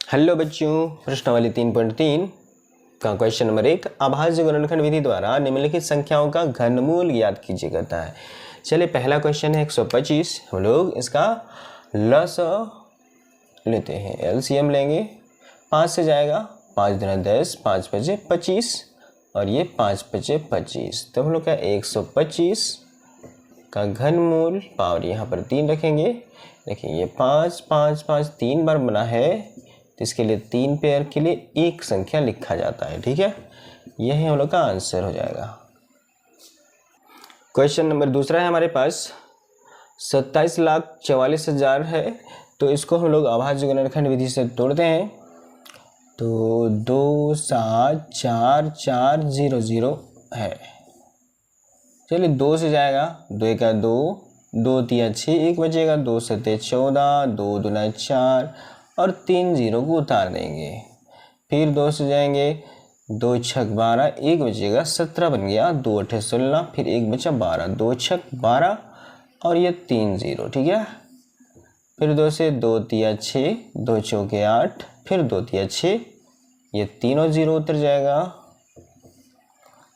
Hello बच्चों, प्रश्नावली 3.3 का क्वेश्चन नंबर 1 अभाज्य गुणनखंड विधि द्वारा निम्नलिखित संख्याओं का घनमूल ज्ञात कीजिए कहता है। चलिए पहला क्वेश्चन है 125। हम लोग इसका लसाअ लेते हैं, एलसीएम लेंगे। 5 से जाएगा, 5 दूना 10, 5 पचे 25 और ये 5 पचे 25। तो हम लोग का 125 का घनमूल पावर यहाँ पर 3 रखेंगे। देखिए ये 5 5 5 3 बार बना है, तो इसके लिए 3 पेयर के लिए एक संख्या लिखा जाता है। ठीक है, यही हम लोग का आंसर हो जाएगा। क्वेश्चन नंबर दूसरा है हमारे पास 27,44,000 है। तो इसको हम लोग अभाज्य गुणनखंड विधि से तोड़ते हैं। तो 2 7 4 4 0 0 है। चलिए 2 से जाएगा, 2 का 2, 2 तिया 6, 1 बचेगा, 2 सते 14, 2 दूना 4 और 3 0 को उतार देंगे। फिर 2 से जाएंगे, 2 छक 12, 1 बचेगा, 17 बन गया, 2 अठे 16, फिर 1 बचा 12, 2 छक 12 और ये 3 0। ठीक है, फिर 2 से 2 तिया 6, 2 चौके 8, फिर 2 तिया 6, ये तीनों 0 उतर जाएगा।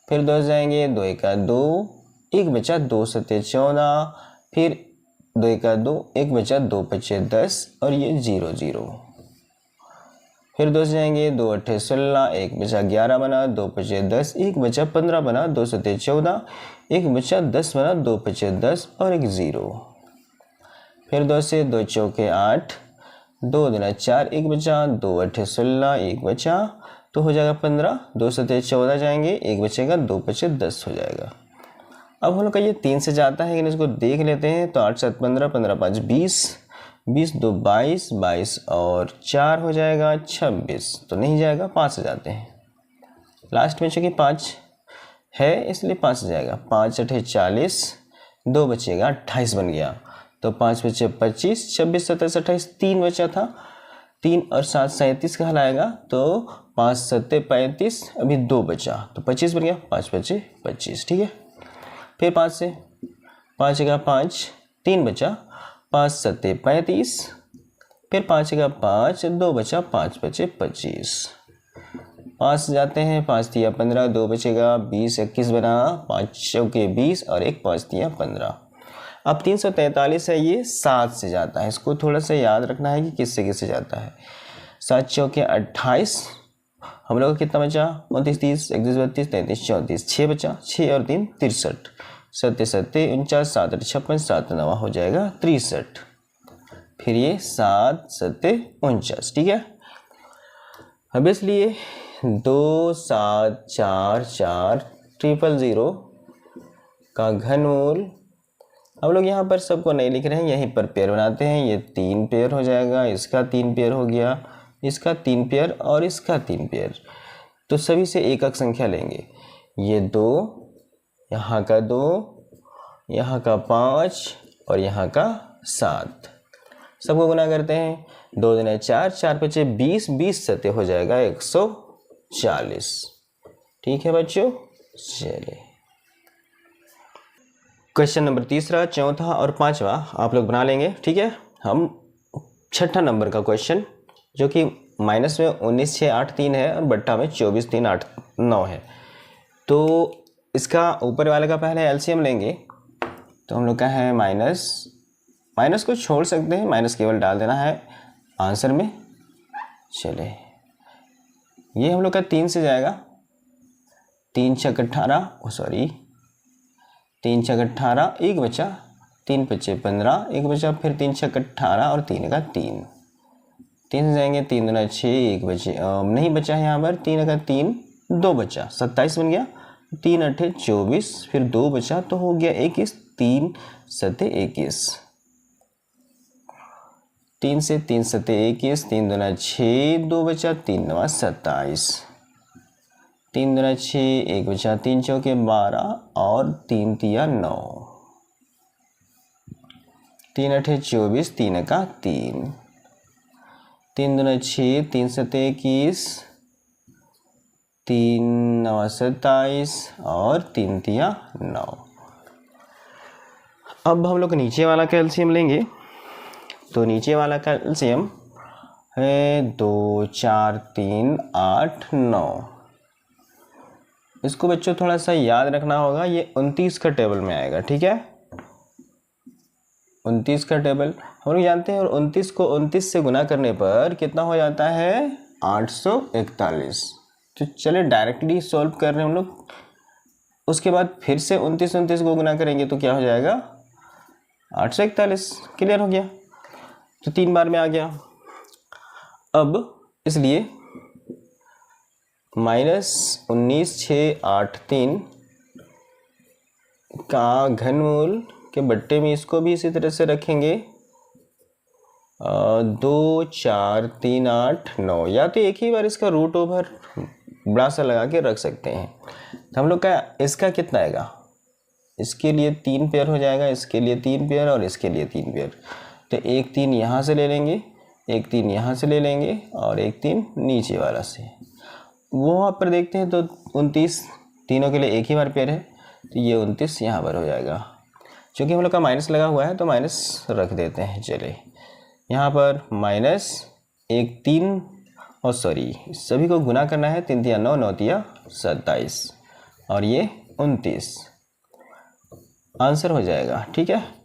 फिर 2 जाएंगे, 2 का 2, 1 बचा, 2 सते 14, फिर 2 का 2, 1 बचा, 2 पचे 10 और ये 0 0। फिर 2 से जाएंगे, 2 अठे 16, 1 बचा 11 बना, 2 पचे 10, 1 बचा 15 बना, 2 सते 14, 1 बचा 10 बना, 2 पचे 10 और एक 0। फिर 2 से 2 चौके 8, 2 दूना 4, 1 बचा, 2 अठे 16, 1 बचा तो हो जाएगा 15, 2 सते 14 जाएंगे, 1 बचेगा, 2 पचे 10 हो जाएगा। अब हम लोग का ये 3 से जाता है, लेकिन इसको देख लेते हैं। तो 8 7 15, 15 5 20, 20 2 22, 22 और 4 हो जाएगा 26। तो नहीं जाएगा, 5 से जाते हैं। लास्ट में चूँकि 5 है इसलिए 5 से जाएगा। 5 अठे 40, 2 बचेगा, 28 बन गया। तो 5 बचे 25, 26 27 28, 3 बचा था, 3 और 7 37 कहलाएगा। तो 5 सत्ते 35, अभी 2 बचा तो 25 बन गया, 5 बचे 25। ठीक है, फिर 5 से 5 का 5, 3 बचा, 5 सत्ते 35, फिर 5 का 5, 2 बचा, 5 बचे 25। 5 से जाते हैं, 5 तिया 15, 2 बचेगा, 20 21 बना, 5 चौके 20 और एक 5 तिया 15। अब 343 है, ये 7 से जाता है। इसको थोड़ा सा याद रखना है कि किससे किससे जाता है। 7 चौके 28, हम लोग का कितना बचा, 29 30 31 32 33 34, 6 बचा, 6 और 3 63, 7 7 49, 7 8 56, 7 9 हो जाएगा 63। फिर ये 7 7 49। ठीक है, अब इसलिए 2 7 4 4 0 0 का घनमूल हम लोग यहाँ पर सबको नहीं लिख रहे हैं, यहीं पर पेयर बनाते हैं। ये 3 पेयर हो जाएगा, इसका 3 पेयर हो गया, इसका 3 पेयर और इसका 3 पेयर। तो सभी से एक एक संख्या लेंगे। ये 2, यहाँ का 2, यहाँ का 5 और यहाँ का 7। सबको गुना करते हैं। 2 दूना 4, 4 पचे 20, 20 सत्ते हो जाएगा 140। ठीक है बच्चों, चलिए क्वेश्चन नंबर तीसरा, चौथा और पांचवा आप लोग बना लेंगे। ठीक है, हम छठा नंबर का क्वेश्चन जो कि माइनस में 19 6 8 3 है और बट्टा में 24 3 8 9 है। तो इसका ऊपर वाले का पहले एलसीएम लेंगे। तो हम लोग का है माइनस को छोड़ सकते हैं, माइनस केवल डाल देना है आंसर में। चले ये हम लोग का 3 से जाएगा, 3 छक 18, सॉरी 3 छक 18, 1 बचा, 3 पचे 15, 1 बचा, फिर 3 छक 18 और 3 का 3, 3 से जाएंगे, 3 दूना 6, 1 बचे नहीं बचा है यहाँ पर, 3 का 3, 2 बचा, 27 बन गया, 3 अठे 24, फिर 2 बचा तो हो गया 21, 3 सते 21, 3 से 3 सते 21, 3 दूना 6, 2 बचा, 3 नवा 27, 3 दूना 6, 1 बचा, 3 चौके 12 और 3 तिया 9, 3 अठे 24, 3 का 3, 3 दूना 6, 3 सते 21, 3 नवा 27 और 3 तिया 9। अब हम लोग नीचे वाला कैल्शियम लेंगे। तो नीचे वाला कैल्शियम है 2 4 3 8 9। इसको बच्चों थोड़ा सा याद रखना होगा, ये 29 का टेबल में आएगा, ठीक है। 29 का टेबल हम लोग जानते हैं, और 29 को 29 से गुना करने पर कितना हो जाता है 841। तो चलिए डायरेक्टली सॉल्व कर रहे हैं हम लोग। उसके बाद फिर से 29 को गुना करेंगे तो क्या हो जाएगा 841। क्लियर हो गया, तो 3 बार में आ गया। अब इसलिए -19,683 का घनमूल के बट्टे में इसको भी इसी तरह से रखेंगे 2 4 3 8 9, या तो एक ही बार इसका रूट ओवर बड़ा सा लगा के रख सकते हैं। तो हम लोग का इसका कितना आएगा, इसके लिए 3 पेयर हो जाएगा, इसके लिए 3 पेयर और इसके लिए 3 पेयर। तो एक 3 यहाँ से ले लेंगे, एक 3 यहाँ से ले लेंगे और एक 3 नीचे वाला से। वो वहाँ पर देखते हैं तो 29 तीनों के लिए एक ही बार पेयर है, तो ये 29 यहाँ पर हो जाएगा। क्योंकि हम लोग का माइनस लगा हुआ है तो माइनस रख देते हैं। चलिए यहाँ पर माइनस एक 3 और सॉरी सभी को गुना करना है, 3 तिया 9 9 तिया 27 और ये 29 आंसर हो जाएगा, ठीक है।